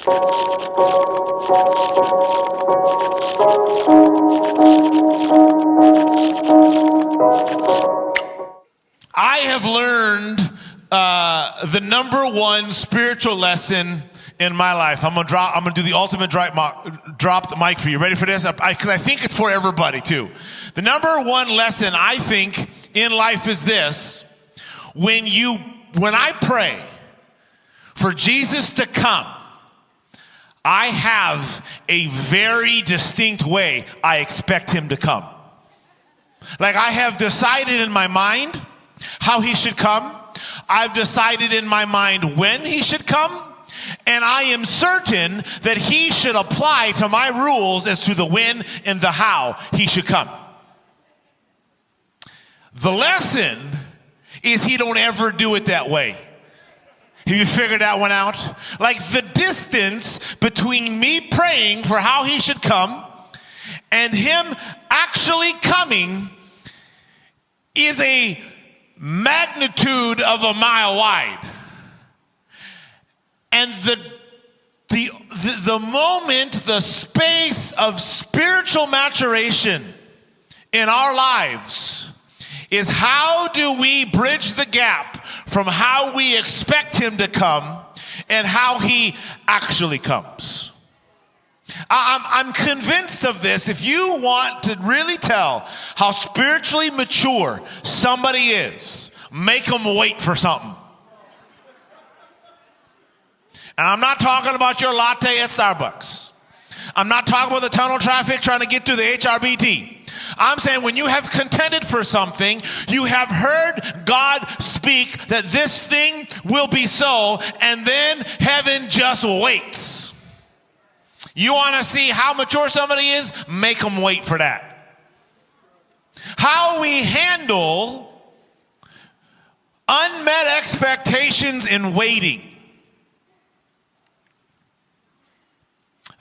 I have learned the number one spiritual lesson in my life. I'm gonna do the ultimate drop the mic for you. Ready for this? Because I think it's for everybody too. The number one lesson I think in life is this: when I pray for Jesus to come, I have a very distinct way I expect him to come. Like, I have decided in my mind how he should come. I've decided in my mind when he should come. And I am certain that he should apply to my rules as to the when and the how he should come. The lesson is he don't ever do it that way. Have you figured that one out? Like, the distance between me praying for how he should come and him actually coming is a magnitude of a mile wide. And the moment, the space of spiritual maturation in our lives is, how do we bridge the gap from how we expect him to come and how he actually comes? I'm convinced of this. If you want to really tell how spiritually mature somebody is, make them wait for something. And I'm not talking about your latte at Starbucks. I'm not talking about the tunnel traffic trying to get through the HRBT. I'm saying when you have contended for something, you have heard God speak that this thing will be so, and then heaven just waits. You want to see how mature somebody is? Make them wait for that. How we handle unmet expectations in waiting.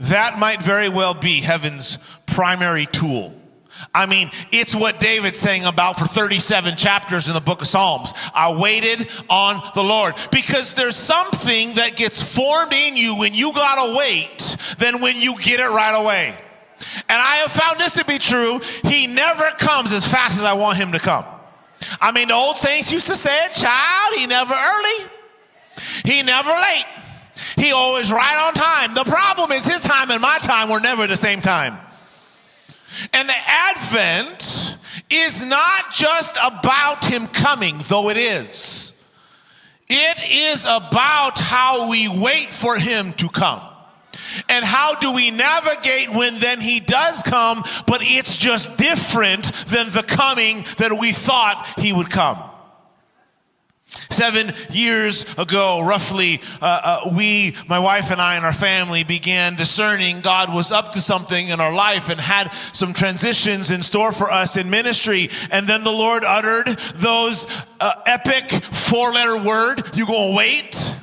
That might very well be heaven's primary tool. I mean, it's what David's saying about for 37 chapters in the book of Psalms. I waited on the Lord. Because there's something that gets formed in you when you gotta wait than when you get it right away. And I have found this to be true. He never comes as fast as I want him to come. I mean, the old saints used to say it, child, he never early, he never late. He always right on time. The problem is his time and my time were never the same time. And the Advent is not just about him coming, though it is. It is about how we wait for him to come. And how do we navigate when then he does come, but it's just different than the coming that we thought he would come. 7 years ago, roughly, my wife and I and our family began discerning God was up to something in our life and had some transitions in store for us in ministry. And then the Lord uttered those epic 4-letter word, you gonna wait.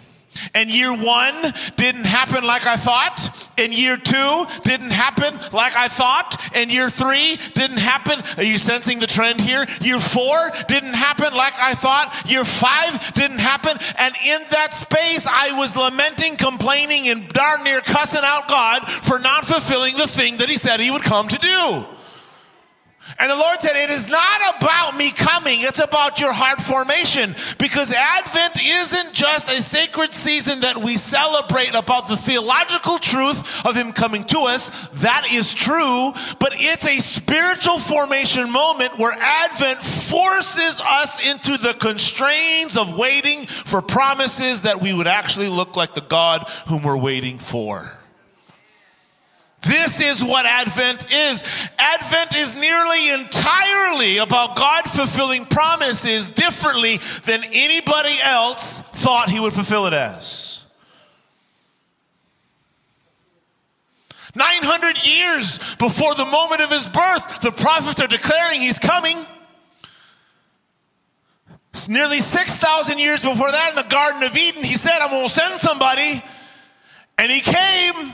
And year 1 didn't happen like I thought. And year 2 didn't happen like I thought. And year 3 didn't happen. Are you sensing the trend here? Year 4 didn't happen like I thought. Year 5 didn't happen. And in that space, I was lamenting, complaining, and darn near cussing out God for not fulfilling the thing that he said he would come to do. And the Lord said, it is not about me coming, it's about your heart formation. Because Advent isn't just a sacred season that we celebrate about the theological truth of him coming to us. That is true, but it's a spiritual formation moment where Advent forces us into the constraints of waiting for promises that we would actually look like the God whom we're waiting for. This is what Advent is. Advent is nearly entirely about God fulfilling promises differently than anybody else thought he would fulfill it as. 900 years before the moment of his birth, the prophets are declaring he's coming. It's nearly 6,000 years before that, in the Garden of Eden, he said, I'm going to send somebody. And he came.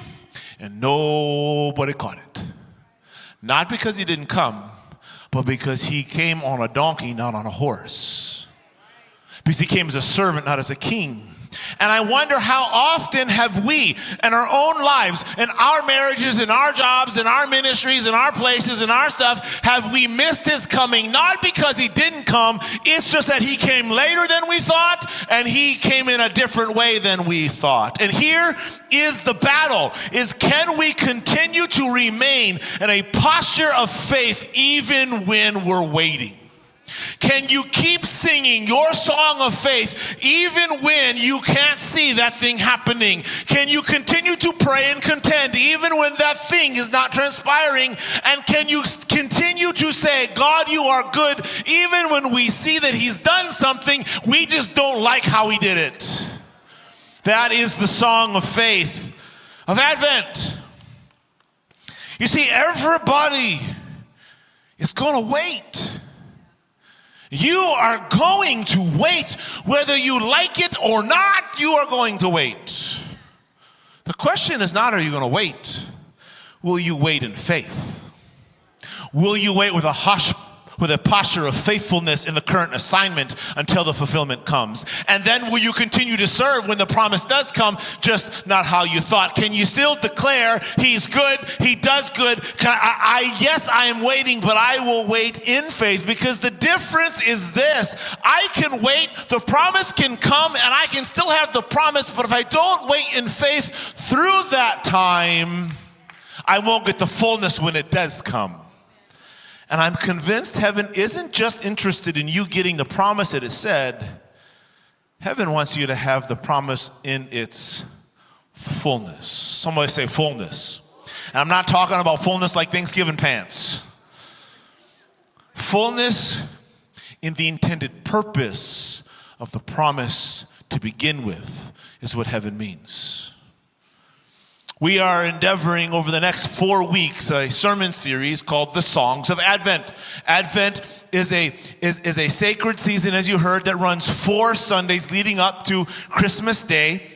And nobody caught it. Not because he didn't come, but because he came on a donkey, not on a horse. Because he came as a servant, not as a king. And I wonder how often have we in our own lives, in our marriages, in our jobs, in our ministries, in our places, in our stuff, have we missed his coming? Not because he didn't come, it's just that he came later than we thought, and he came in a different way than we thought. And here is the battle, is can we continue to remain in a posture of faith even when we're waiting? Can you keep singing your song of faith even when you can't see that thing happening? Can you continue to pray and contend even when that thing is not transpiring? And can you continue to say, God, you are good, even when we see that he's done something, we just don't like how he did it? That is the song of faith of Advent. You see, everybody is going to wait. You are going to wait. Whether you like it or not, you are going to wait. The question is not, are you going to wait? Will you wait in faith? Will you wait with a posture of faithfulness in the current assignment until the fulfillment comes? And then will you continue to serve when the promise does come, just not how you thought? Can you still declare he's good, he does good? Yes, I am waiting, but I will wait in faith, because the difference is this. I can wait, the promise can come, and I can still have the promise, but if I don't wait in faith through that time, I won't get the fullness when it does come. And I'm convinced heaven isn't just interested in you getting the promise that it said. Heaven wants you to have the promise in its fullness. Somebody say fullness. And I'm not talking about fullness like Thanksgiving pants. Fullness in the intended purpose of the promise to begin with is what heaven means. We are endeavoring over the next 4 weeks a sermon series called The Songs of Advent. Advent is a sacred season, as you heard, that runs 4 Sundays leading up to Christmas Day.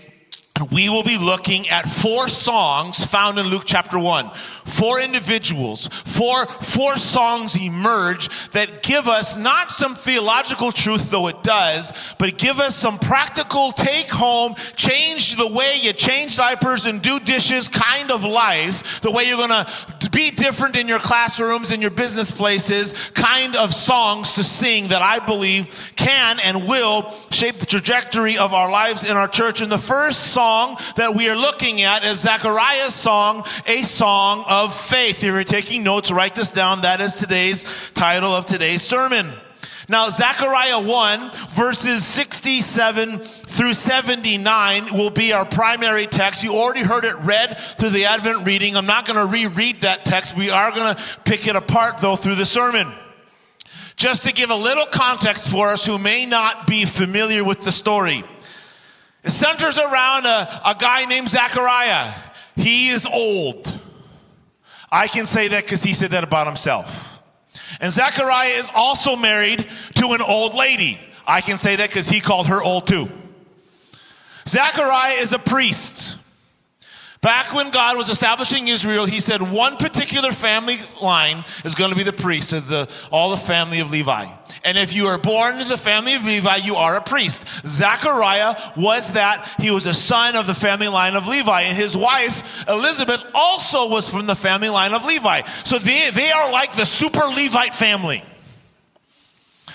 And we will be looking at 4 songs found in Luke chapter 1. 4 individuals, four songs emerge that give us not some theological truth, though it does, but give us some practical take home, change the way you change diapers and do dishes kind of life, the way you're going to be different in your classrooms and your business places, kind of songs to sing that I believe can and will shape the trajectory of our lives in our church. And the first song that we are looking at is Zechariah's song, A Song of Faith. If you're taking notes, write this down. That is today's title of today's sermon. Now, Zechariah 1, verses 67 through 79 will be our primary text. You already heard it read through the Advent reading. I'm not going to reread that text. We are going to pick it apart, though, through the sermon. Just to give a little context for us who may not be familiar with the story. It centers around a guy named Zechariah. He is old. I can say that because he said that about himself. And Zechariah is also married to an old lady. I can say that because he called her old too. Zechariah is a priest. Back when God was establishing Israel, he said one particular family line is going to be the priest of all the family of Levi. And if you are born into the family of Levi, you are a priest. Zechariah was that. He was a son of the family line of Levi. And his wife, Elizabeth, also was from the family line of Levi. So they are like the super Levite family.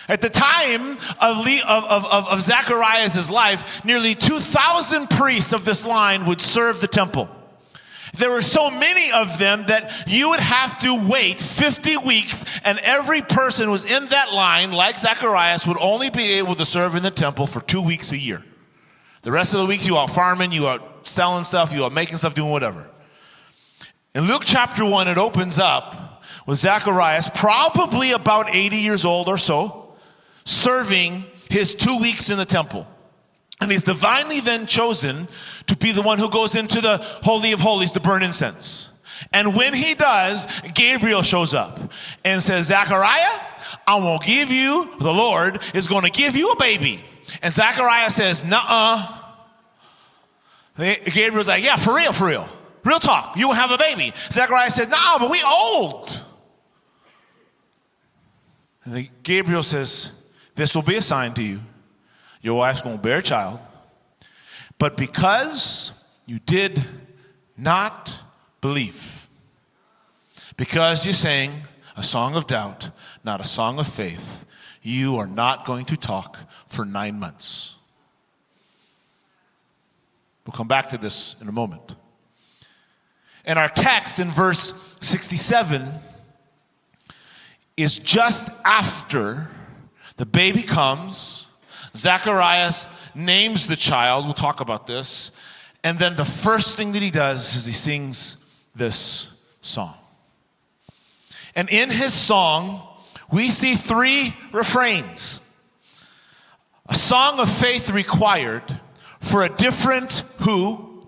At the time of Zechariah's life, nearly 2,000 priests of this line would serve the temple. There were so many of them that you would have to wait 50 weeks, and every person who was in that line, like Zacharias, would only be able to serve in the temple for 2 weeks a year. The rest of the weeks, you out farming, you out selling stuff, you out making stuff, doing whatever. In Luke chapter 1, it opens up with Zacharias, probably about 80 years old or so, serving his 2 weeks in the temple. And he's divinely then chosen to be the one who goes into the Holy of Holies to burn incense. And when he does, Gabriel shows up and says, Zechariah, the Lord is going to give you a baby. And Zechariah says, nuh-uh. Gabriel's like, yeah, for real. Real talk, you will have a baby. Zechariah says, no, but we old. And Gabriel says, this will be a sign to you. Your wife's going to bear a child, but because you did not believe. Because you sang a song of doubt, not a song of faith, you are not going to talk for 9 months. We'll come back to this in a moment. And our text in verse 67 is just after the baby comes, Zacharias names the child, we'll talk about this, and then the first thing that he does is he sings this song. And in his song, we see 3 refrains. A song of faith required for a different who,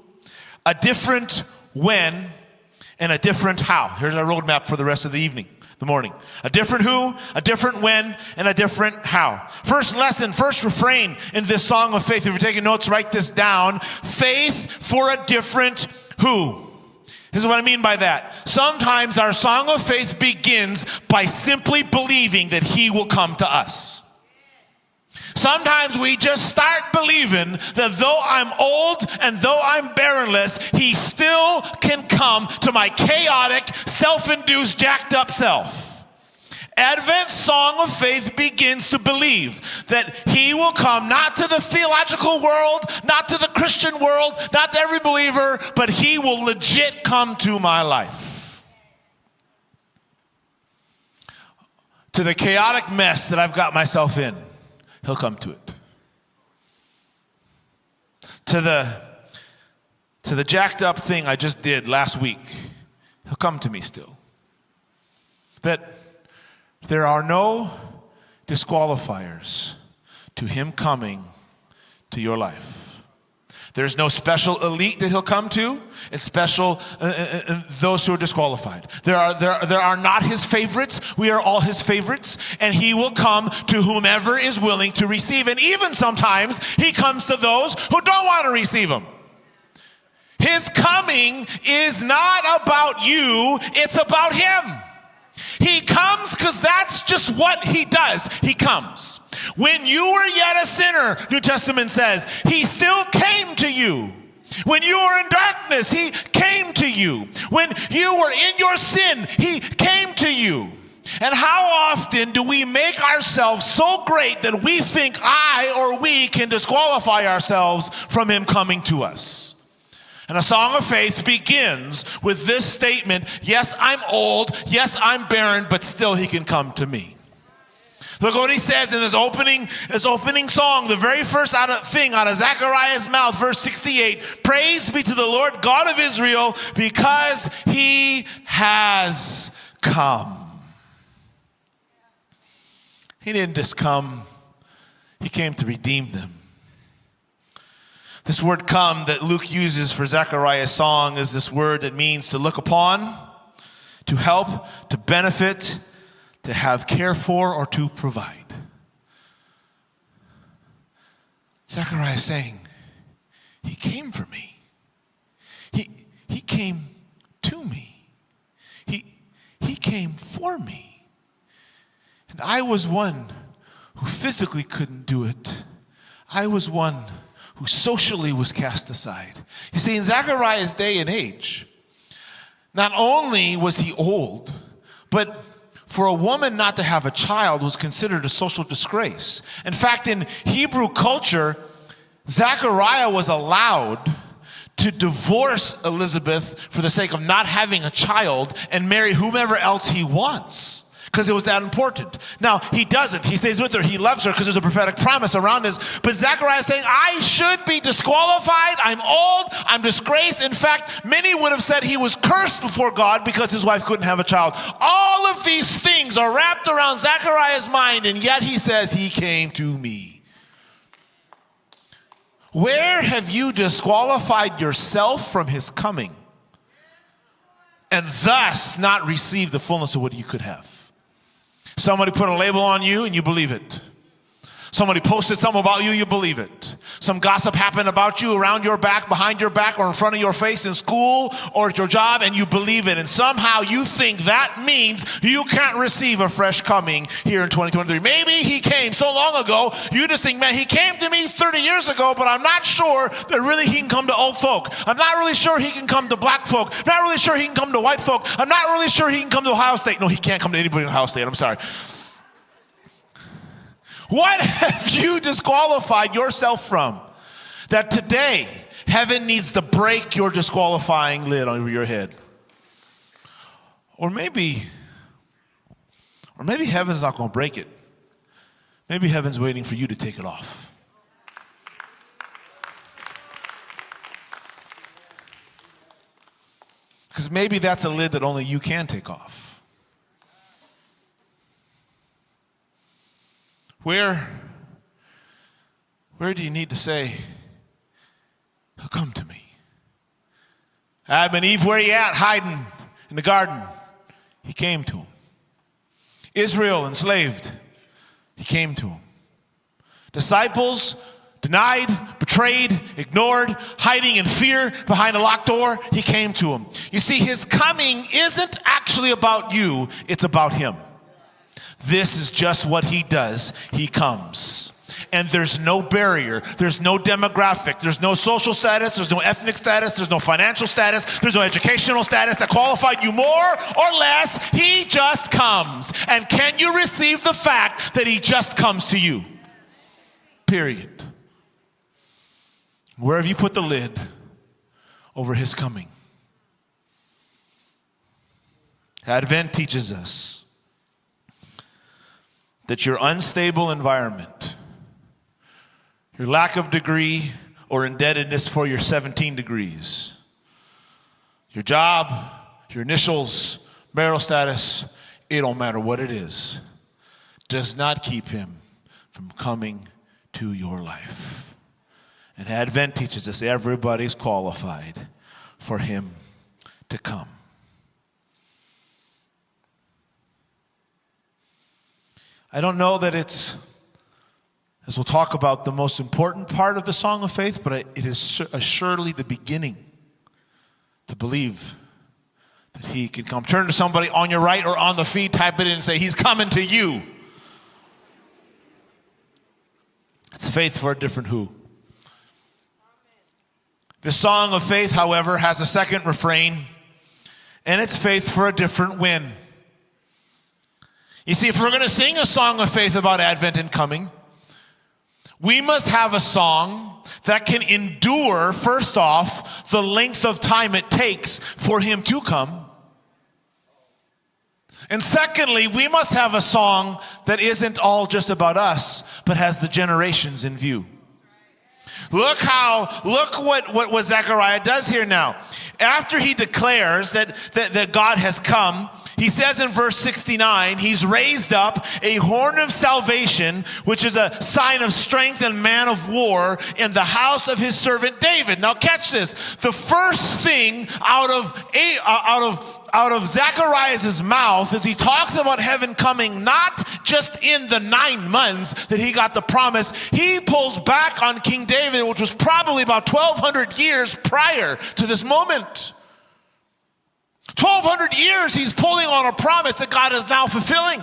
a different when, and a different how. Here's our roadmap for the rest of the evening, the morning. A different who, a different when, and a different how. First lesson, first refrain in this song of faith. If you're taking notes, write this down. Faith for a different who. This is what I mean by that. Sometimes our song of faith begins by simply believing that he will come to us. Sometimes we just start believing that though I'm old and though I'm barrenless, he still can come to my chaotic, self-induced, jacked up self. Advent song of faith begins to believe that he will come not to the theological world, not to the Christian world, not to every believer, but he will legit come to my life. To the chaotic mess that I've got myself in, he'll come to it. To the jacked up thing I just did last week, he'll come to me still. That there are no disqualifiers to him coming to your life. There's no special elite that he'll come to. It's special those who are disqualified. There are not his favorites. We are all his favorites. And he will come to whomever is willing to receive. And even sometimes he comes to those who don't want to receive him. His coming is not about you. It's about him. He comes because that's just what he does. He comes. When you were yet a sinner, New Testament says, he still came to you. When you were in darkness, he came to you. When you were in your sin, he came to you. And how often do we make ourselves so great that we think we can disqualify ourselves from him coming to us? And a song of faith begins with this statement, yes, I'm old, yes, I'm barren, but still he can come to me. Look what he says in his opening song, the very first thing out of Zechariah's mouth, verse 68. Praise be to the Lord God of Israel, because he has come. He didn't just come, he came to redeem them. This word come that Luke uses for Zechariah's song is this word that means to look upon, to help, to benefit, to have care for, or to provide. Zechariah is saying, he came for me. He came to me. He came for me. And I was one who physically couldn't do it. I was one who socially was cast aside. You see, in Zechariah's day and age, not only was he old, but for a woman not to have a child was considered a social disgrace. In fact, in Hebrew culture, Zechariah was allowed to divorce Elizabeth for the sake of not having a child and marry whomever else he wants, because it was that important. Now, he doesn't. He stays with her. He loves her because there's a prophetic promise around this. But Zechariah is saying, I should be disqualified. I'm old. I'm disgraced. In fact, many would have said he was cursed before God because his wife couldn't have a child. All of these things are wrapped around Zechariah's mind, and yet he says, he came to me. Where have you disqualified yourself from his coming and thus not received the fullness of what you could have? Somebody put a label on you and you believe it. Somebody posted something about you, you believe it. Some gossip happened about you around your back, behind your back, or in front of your face in school or at your job, and you believe it. And somehow you think that means you can't receive a fresh coming here in 2023. Maybe he came so long ago, you just think, man, he came to me 30 years ago, but I'm not sure that really he can come to old folk. I'm not really sure he can come to black folk. I'm not really sure he can come to white folk. I'm not really sure he can come to Ohio State. No, he can't come to anybody in Ohio State. I'm sorry. What have you disqualified yourself from that today heaven needs to break your disqualifying lid over your head? Or maybe heaven's not going to break it. Maybe heaven's waiting for you to take it off. Because maybe that's a lid that only you can take off. Where do you need to say, come to me? Adam and Eve, where you at? Hiding in the garden. He came to him. Israel, enslaved. He came to him. Disciples, denied, betrayed, ignored, hiding in fear behind a locked door. He came to him. You see, his coming isn't actually about you. It's about him. This is just what he does. He comes. And there's no barrier. There's no demographic. There's no social status. There's no ethnic status. There's no financial status. There's no educational status that qualified you more or less. He just comes. And can you receive the fact that he just comes to you? Period. Where have you put the lid over his coming? Advent teaches us that your unstable environment, your lack of degree or indebtedness for your 17 degrees, your job, your initials, marital status, it don't matter what it is, does not keep him from coming to your life. And Advent teaches us everybody's qualified for him to come. I don't know that it's, as we'll talk about, the most important part of the Song of Faith, but it is assuredly the beginning to believe that he can come. Turn to somebody on your right or on the feed, type it in and say, he's coming to you. It's faith for a different who. The Song of Faith, however, has a second refrain, and it's faith for a different when. You see, if we're going to sing a song of faith about Advent and coming, we must have a song that can endure, first off, the length of time it takes for him to come. And secondly, we must have a song that isn't all just about us, but has the generations in view. Look what Zechariah does here now. After he declares that God has come, he says in verse 69, he's raised up a horn of salvation, which is a sign of strength and man of war in the house of his servant David. Now catch this. The first thing out of Zechariah's mouth is he talks about heaven coming not just in the 9 months that he got the promise. He pulls back on King David, which was probably about 1,200 years prior to this moment. 1,200 years he's pulling on a promise that God is now fulfilling.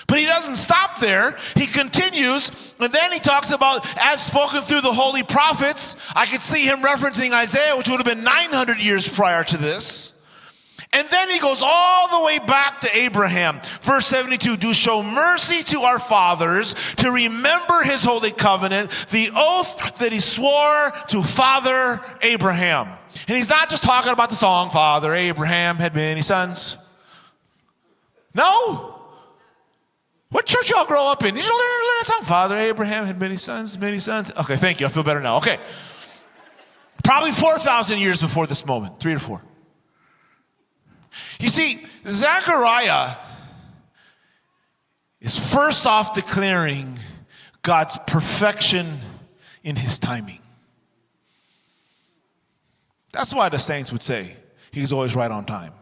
But he doesn't stop there. He continues, and then he talks about, as spoken through the holy prophets. I could see him referencing Isaiah, which would have been 900 years prior to this. And then he goes all the way back to Abraham. Verse 72, do show mercy to our fathers, to remember his holy covenant, the oath that he swore to Father Abraham. And he's not just talking about the song, Father Abraham had many sons. No. What church y'all grow up in? Did you learn that song? Father Abraham had many sons, many sons. Okay, thank you. I feel better now. Okay. Probably 4,000 years before this moment, 3 to 4. You see, Zechariah is first off declaring God's perfection in his timing. That's why the saints would say he's always right on time.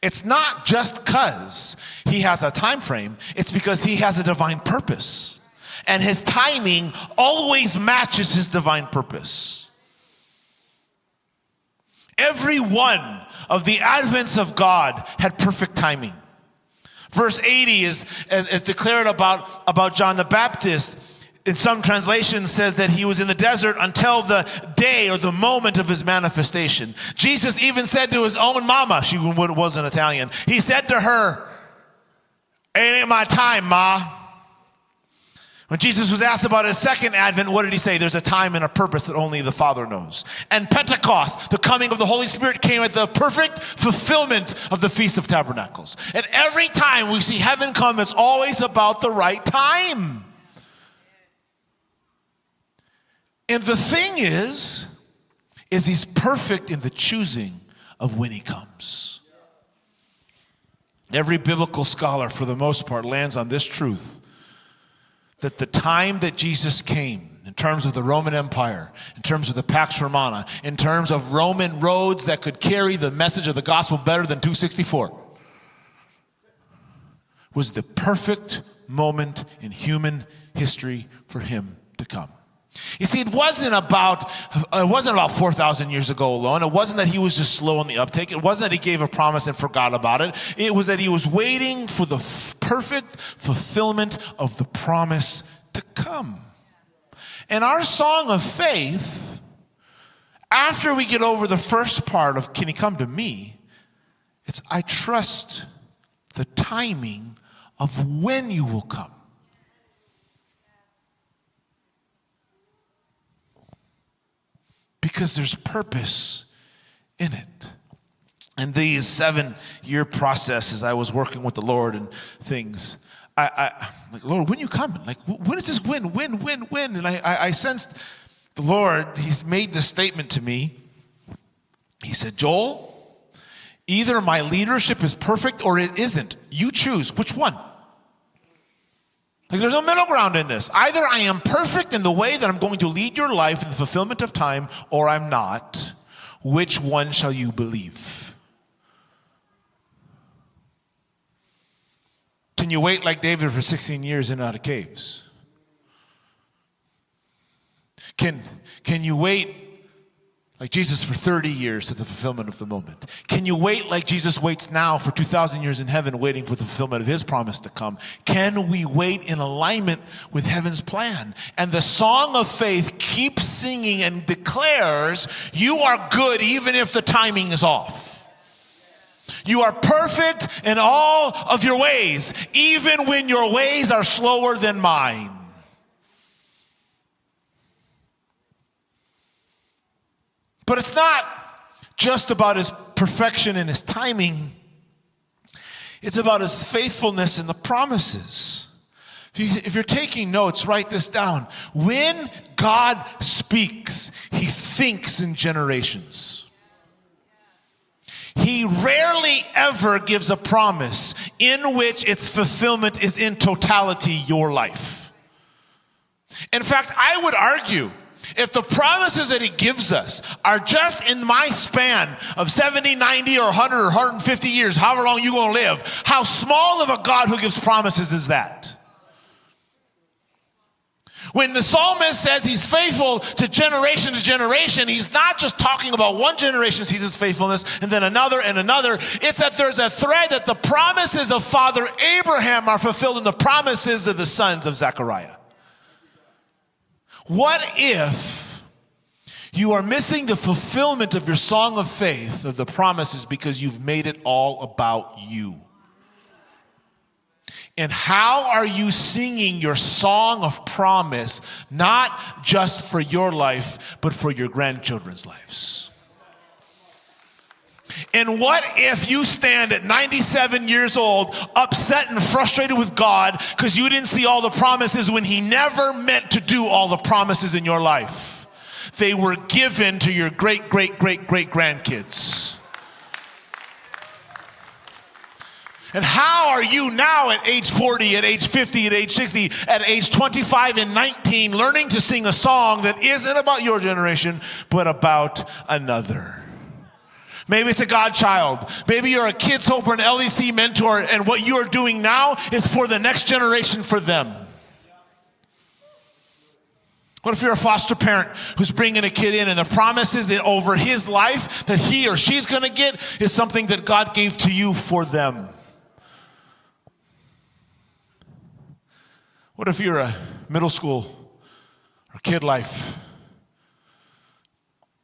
It's not just because he has a time frame, it's because he has a divine purpose. And his timing always matches his divine purpose. Every one of the advents of God had perfect timing. Verse 80 is declared about John the Baptist. In some translations says that he was in the desert until the day or the moment of his manifestation. Jesus even said to his own mama, she wasn't Italian, he said to her, "It ain't my time, Ma." When Jesus was asked about his second advent, what did he say? There's a time and a purpose that only the Father knows. And Pentecost, the coming of the Holy Spirit, came at the perfect fulfillment of the Feast of Tabernacles. And every time we see heaven come, it's always about the right time. And the thing is he's perfect in the choosing of when he comes. Every biblical scholar, for the most part, lands on this truth, that the time that Jesus came, in terms of the Roman Empire, in terms of the Pax Romana, in terms of Roman roads that could carry the message of the gospel better than 264, was the perfect moment in human history for him to come. You see, it wasn't about 4,000 years ago alone. It wasn't that he was just slow on the uptake. It wasn't that he gave a promise and forgot about it. It was that he was waiting for the perfect fulfillment of the promise to come. And our song of faith, after we get over the first part of "Can he come to me?" it's "I trust the timing of when you will come." Because there's purpose in it. And these 7-year processes, I was working with the Lord and things. I like, "Lord, when are you coming? Like, when is this when? And I sensed the Lord, he's made this statement to me. He said, "Joel, either my leadership is perfect or it isn't. You choose. Which one?" Like, there's no middle ground in this. Either I am perfect in the way that I'm going to lead your life in the fulfillment of time, or I'm not. Which one shall you believe? Can you wait like David for 16 years in and out of caves? Can you wait like Jesus for 30 years to the fulfillment of the moment? Can you wait like Jesus waits now for 2,000 years in heaven, waiting for the fulfillment of his promise to come? Can we wait in alignment with heaven's plan? And the song of faith keeps singing and declares, you are good even if the timing is off. You are perfect in all of your ways, even when your ways are slower than mine. But it's not just about his perfection and his timing. It's about his faithfulness in the promises. If you're taking notes, write this down. When God speaks, he thinks in generations. He rarely ever gives a promise in which its fulfillment is in totality your life. In fact, I would argue, if the promises that he gives us are just in my span of 70, 90, or 100, or 150 years, however long you're going to live, how small of a God who gives promises is that? When the psalmist says he's faithful to generation, he's not just talking about one generation sees his faithfulness and then another and another. It's that there's a thread that the promises of Father Abraham are fulfilled in the promises of the sons of Zechariah. What if you are missing the fulfillment of your song of faith, of the promises, because you've made it all about you? And how are you singing your song of promise, not just for your life, but for your grandchildren's lives? And what if you stand at 97 years old, upset and frustrated with God because you didn't see all the promises when he never meant to do all the promises in your life? They were given to your great-great-great-great-grandkids. And how are you now at age 40, at age 50, at age 60, at age 25 and 19 learning to sing a song that isn't about your generation, but about another? Maybe it's a godchild. Maybe you're a Kids Hope or an LEC mentor, and what you are doing now is for the next generation for them. What if you're a foster parent who's bringing a kid in and the promises that over his life that he or she's going to get is something that God gave to you for them? What if you're a middle school or kid life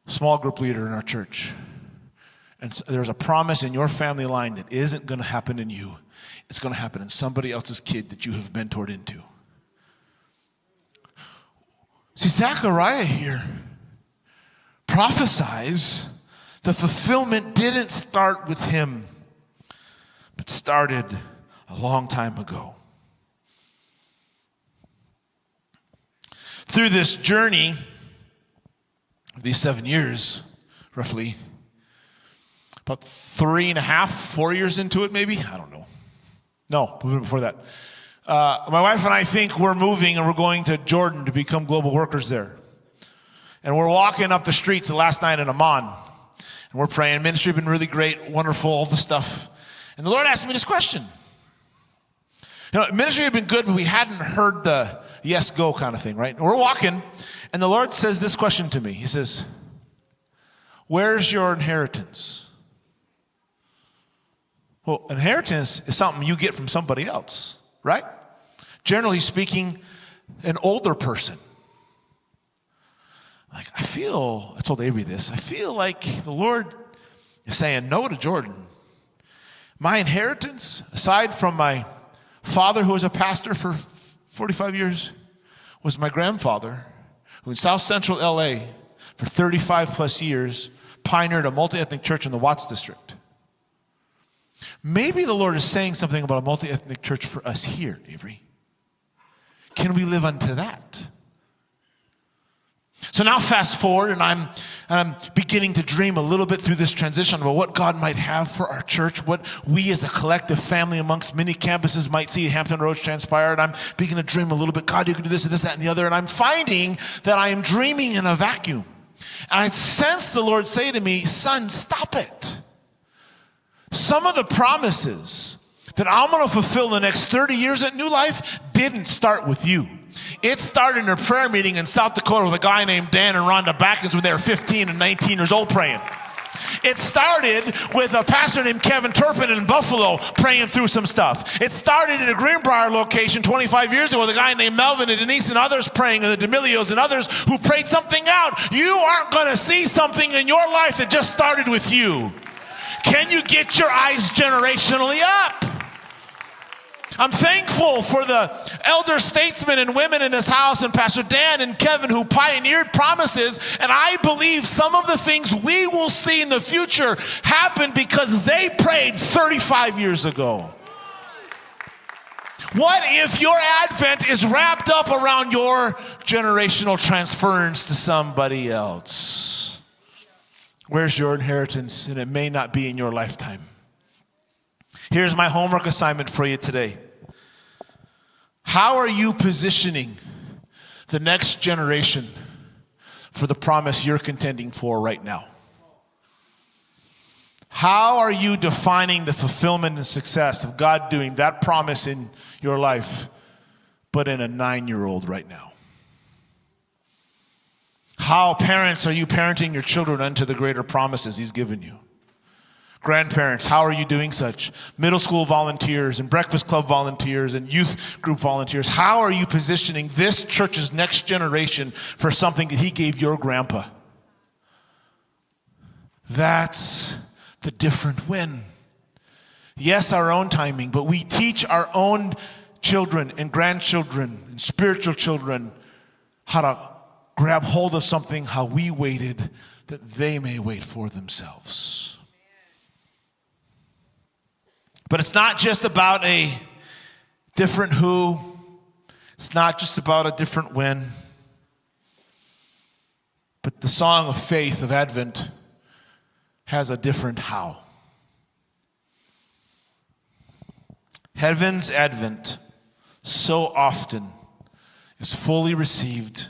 small group leader in our church and there's a promise in your family line that isn't going to happen in you. It's going to happen in somebody else's kid that you have mentored into. See, Zechariah here prophesies the fulfillment didn't start with him, but started a long time ago. Through this journey of these 7 years, roughly, about 3.5, 4 years into it maybe, I don't know. No, before that. My wife and I think we're moving and we're going to Jordan to become global workers there. And we're walking up the streets the last night in Amman. And we're praying. Ministry has been really great, wonderful, all the stuff. And the Lord asked me this question. You know, ministry had been good, but we hadn't heard the yes, go kind of thing, right? And we're walking, and the Lord says this question to me. He says, where's your inheritance? Well, inheritance is something you get from somebody else, right? Generally speaking, an older person. Like, I told Avery this, I feel like the Lord is saying no to Jordan. My inheritance, aside from my father who was a pastor for 45 years, was my grandfather who in South Central LA for 35 plus years pioneered a multiethnic church in the Watts district. Maybe the Lord is saying something about a multi-ethnic church for us here, Avery. Can we live unto that? So now fast forward, and I'm beginning to dream a little bit through this transition about what God might have for our church, what we as a collective family amongst many campuses might see Hampton Roads transpire. And I'm beginning to dream a little bit, God, you can do this and this, that, and the other. And I'm finding that I am dreaming in a vacuum. And I sense the Lord say to me, son, stop it. Some of the promises that I'm going to fulfill the next 30 years at New Life didn't start with you. It started in a prayer meeting in South Dakota with a guy named Dan and Rhonda Backens when they were 15 and 19 years old praying. It started with a pastor named Kevin Turpin in Buffalo praying through some stuff. It started in a Greenbrier location 25 years ago with a guy named Melvin and Denise and others praying, and the D'Amelios and others who prayed something out. You aren't going to see something in your life that just started with you. Can you get your eyes generationally up? I'm thankful for the elder statesmen and women in this house and Pastor Dan and Kevin who pioneered promises, and I believe some of the things we will see in the future happened because they prayed 35 years ago. What if your advent is wrapped up around your generational transference to somebody else? Where's your inheritance? And it may not be in your lifetime. Here's my homework assignment for you today. How are you positioning the next generation for the promise you're contending for right now? How are you defining the fulfillment and success of God doing that promise in your life, but in a 9-year-old right now? How, parents, are you parenting your children unto the greater promises He's given you? Grandparents, how are you doing such? Middle school volunteers and breakfast club volunteers and youth group volunteers, how are you positioning this church's next generation for something that He gave your grandpa? That's the different win. Yes, our own timing, but we teach our own children and grandchildren and spiritual children how to grab hold of something, how we waited, that they may wait for themselves. But it's not just about a different who. It's not just about a different when. But the song of faith of Advent has a different how. Heaven's Advent so often is fully received,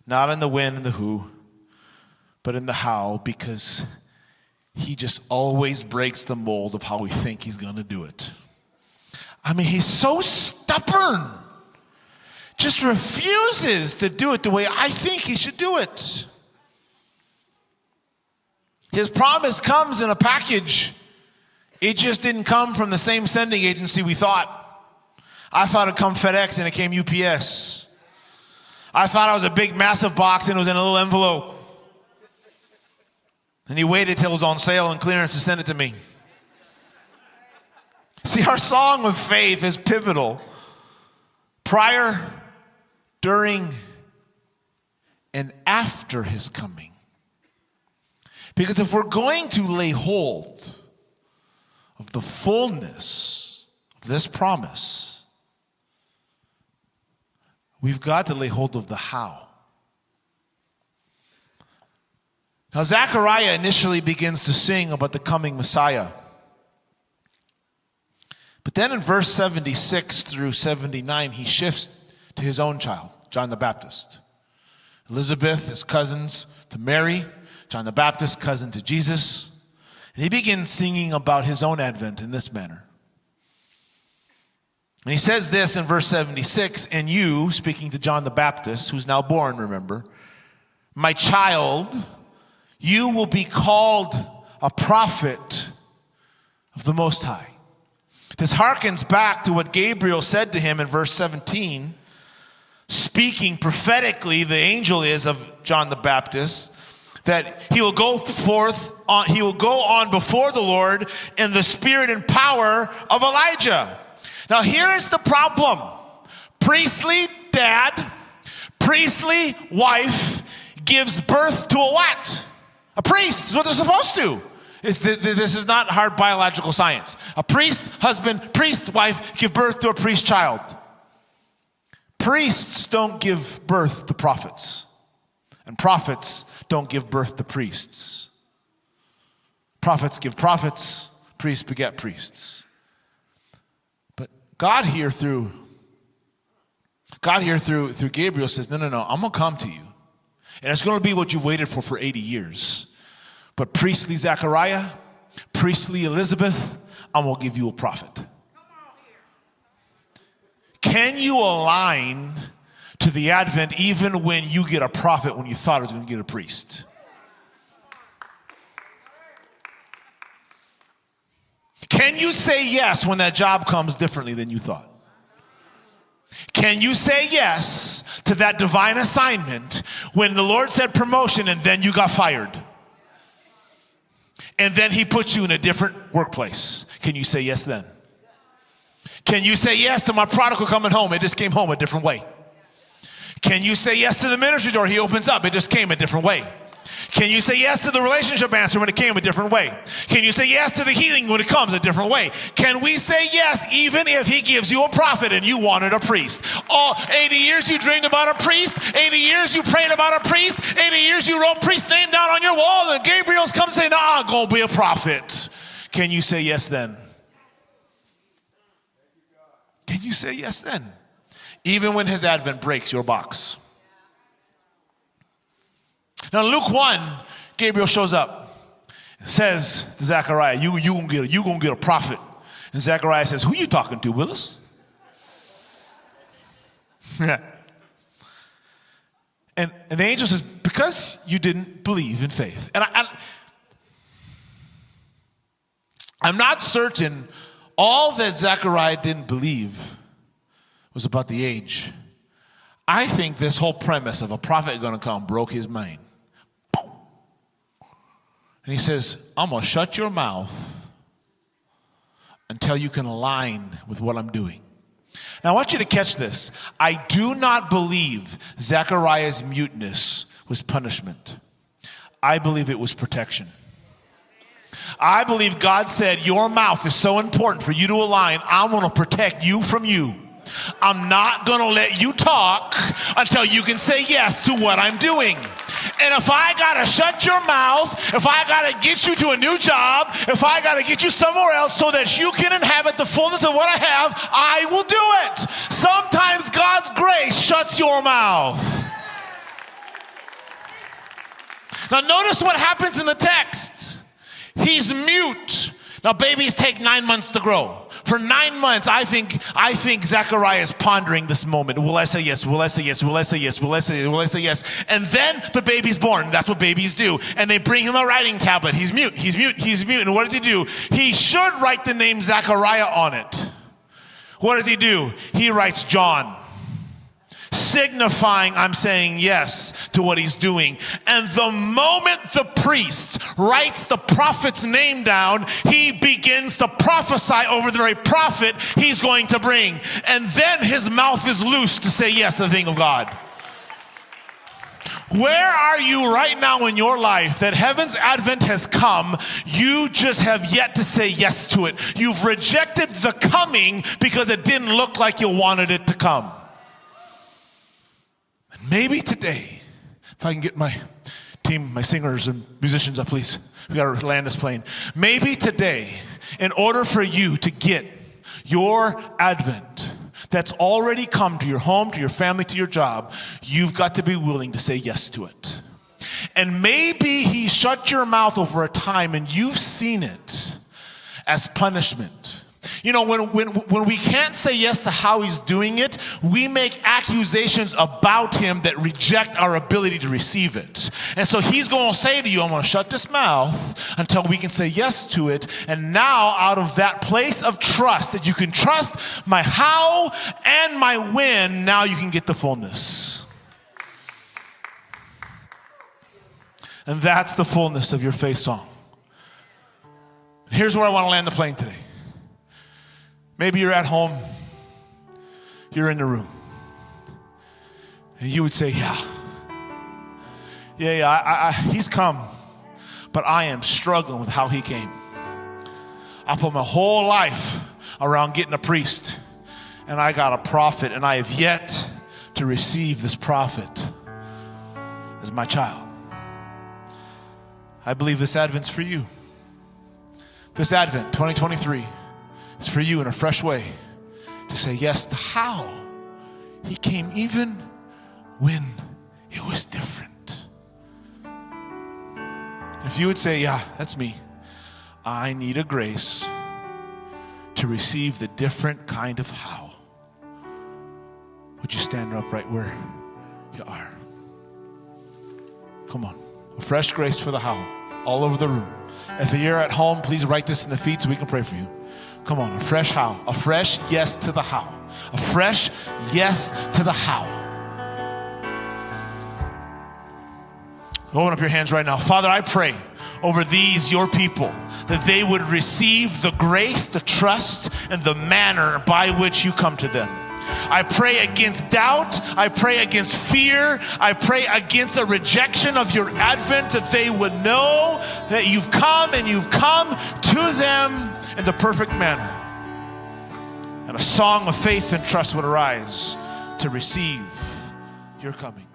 not in the when and the who, but in the how, because He just always breaks the mold of how we think He's going to do it. I mean, He's so stubborn. just refuses to do it the way I think he should do it. His promise comes in a package. It just didn't come from the same sending agency we thought. I thought it'd come FedEx and it came UPS. I thought it was a big, massive box and it was in a little envelope. And he waited till it was on sale and clearance to send it to me. See, our song of faith is pivotal. Prior, during, and after his coming. Because if we're going to lay hold of the fullness of this promise, we've got to lay hold of the how. Now, Zechariah initially begins to sing about the coming Messiah. But then in verse 76 through 79, he shifts to his own child, John the Baptist. Elizabeth is cousins to Mary, John the Baptist, cousin to Jesus. And he begins singing about his own advent in this manner. And he says this in verse 76, and you, speaking to John the Baptist, who's now born, remember, my child, you will be called a prophet of the Most High. This harkens back to what Gabriel said to him in verse 17, speaking prophetically, the angel is of John the Baptist, that he will go on before the Lord in the spirit and power of Elijah. Now here is the problem. Priestly dad, priestly wife gives birth to a what? A priest is what they're supposed to. This is not hard biological science. A priest, husband, priest, wife give birth to a priest child. Priests don't give birth to prophets. And prophets don't give birth to priests. Prophets give prophets, priests beget priests. But God here through Gabriel says, no, I'm going to come to you. And it's going to be what you've waited for 80 years. But priestly Zechariah, priestly Elizabeth, I'm going to give you a prophet. Can you align to the advent even when you get a prophet when you thought it was going to get a priest? Can you say yes when that job comes differently than you thought? Can you say yes to that divine assignment when the Lord said promotion and then you got fired? And then he put you in a different workplace. Can you say yes then? Can you say yes to my prodigal coming home? It just came home a different way. Can you say yes to the ministry door he opens up? It just came a different way. Can you say yes to the relationship answer when it came a different way? Can you say yes to the healing when it comes a different way? Can we say yes even if he gives you a prophet and you wanted a priest? 80 years you dreamed about a priest, 80 years you prayed about a priest, 80 years you wrote priest's name down on your wall, and Gabriel's come saying, I'm going to be a prophet. Can you say yes then? Can you say yes then? Even when his advent breaks your box. Now, in Luke 1, Gabriel shows up. It says to Zechariah, you gonna get a prophet. And Zechariah says, who you talking to, Willis? and the angel says, because you didn't believe in faith. And I'm not certain all that Zechariah didn't believe was about the age. I think this whole premise of a prophet going to come broke his mind. And he says, I'm going to shut your mouth until you can align with what I'm doing. Now, I want you to catch this. I do not believe Zechariah's muteness was punishment. I believe it was protection. I believe God said, your mouth is so important for you to align. I'm going to protect you from you. I'm not going to let you talk until you can say yes to what I'm doing. And if I got to shut your mouth, if I got to get you to a new job, if I got to get you somewhere else so that you can inhabit the fullness of what I have, I will do it. Sometimes God's grace shuts your mouth. Now notice what happens in the text. He's mute. Now babies take 9 months to grow. For 9 months, I think Zechariah is pondering this moment. Will I say yes? Will I say yes? Will I say yes? Will I say yes? And then the baby's born. That's what babies do. And they bring him a writing tablet. He's mute. And what does he do? He should write the name Zechariah on it. What does he do? He writes John, signifying I'm saying yes to what he's doing. And the moment the priest writes the prophet's name down, he begins to prophesy over the very prophet he's going to bring. And then his mouth is loose to say yes to the thing of God. Where are you right now in your life that heaven's advent has come? You just have yet to say yes to it. You've rejected the coming because it didn't look like you wanted it to come. Maybe today, if I can get my team, my singers and musicians up, please. We got to land this plane. Maybe today, in order for you to get your advent that's already come to your home, to your family, to your job, you've got to be willing to say yes to it. And maybe he shut your mouth over a time and you've seen it as punishment. You know, when we can't say yes to how he's doing it, we make accusations about him that reject our ability to receive it. And so he's going to say to you, I'm going to shut this mouth until we can say yes to it. And now out of that place of trust, that you can trust my how and my when, now you can get the fullness. And that's the fullness of your faith song. Here's where I want to land the plane today. Maybe you're at home, you're in the room, and you would say, he's come, but I am struggling with how he came. I put my whole life around getting a priest, and I got a prophet, and I have yet to receive this prophet as my child. I believe this Advent's for you. This Advent, 2023, is for you in a fresh way to say yes to how he came even when it was different. If you would say, yeah, that's me. I need a grace to receive the different kind of how. Would you stand up right where you are? Come on. A fresh grace for the how all over the room. If you're at home, please write this in the feed so we can pray for you. Come on, a fresh how. A fresh yes to the how. A fresh yes to the how. Open up your hands right now. Father, I pray over these, your people, that they would receive the grace, the trust, and the manner by which you come to them. I pray against doubt. I pray against fear. I pray against a rejection of your advent, that they would know that you've come and you've come to them in the perfect manner. And a song of faith and trust would arise to receive your coming.